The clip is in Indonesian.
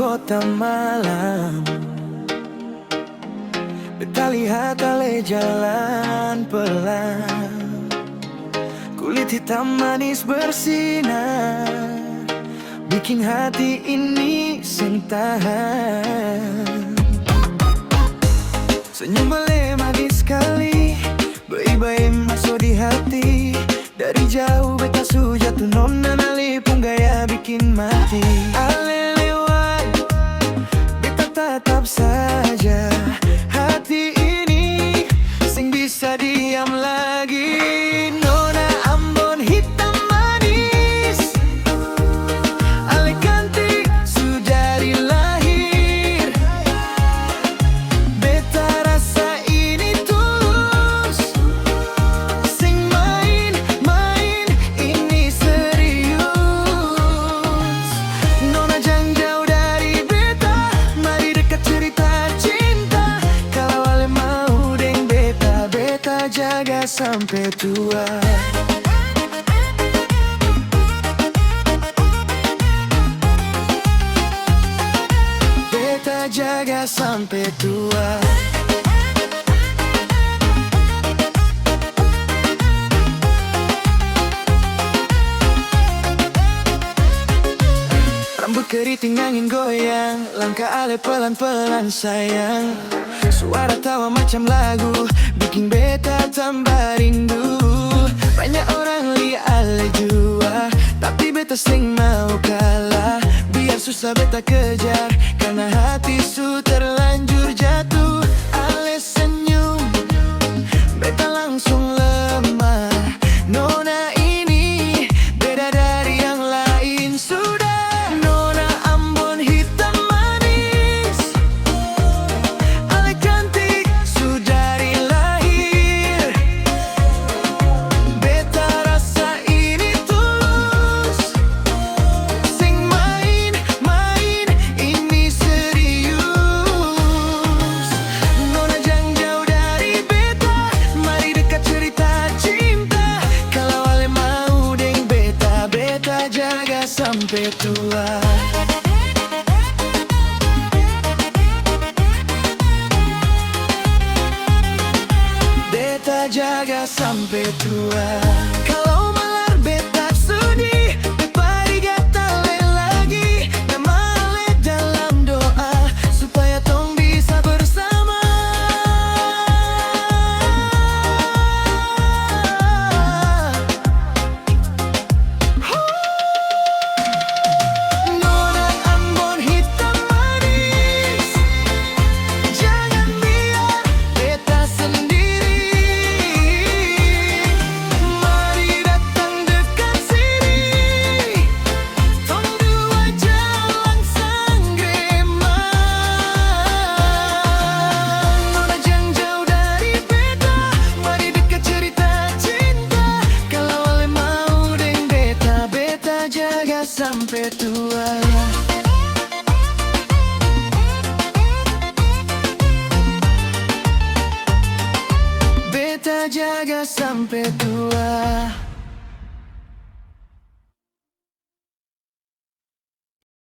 kota malam. Beta lihat ale jalan pelan, kulit hitam manis bersinar, bikin hati ini sing tahan. Senyum ale manis sekali, baik-baik masuk di hati. Dari jauh beta su jatuh nona nali pun gaya bikin mati. Ale lewat, beta tatap saja. Hati ini sing bisa diam lagi. Nona Ambon hitam manis, ale cantik su dari lahir. Beta rasa ini tulus, sing main-main ini serius. Nona jangan jauh dari beta, mari dekat cerita cinta. Kalau ale mau deng beta, beta jaga sampai tua. Beta jaga sampai tua. Rambut keriting angin goyang, langkah ale pelan-pelan sayang. Suara tawa macam lagu, bikin beta tambah rindu. Banyak orang lihat ale jua, tapi beta sing mau kalah. Biar susah beta kejar, karena hati su terlanjur jatuh. Ale senyum, beta langsung lemah. Nona ini beda dari yang lain sudah. Nona Ambon hitam manis, ale cantik su dari lahir. Beta rasa ini tulus, sing main-main ini serius. Nona jangan jauh dari beta, mari dekat cerita cinta. Kalau ale mau deng beta, beta jaga sampai tua. Beta jaga sampai tua. Kalau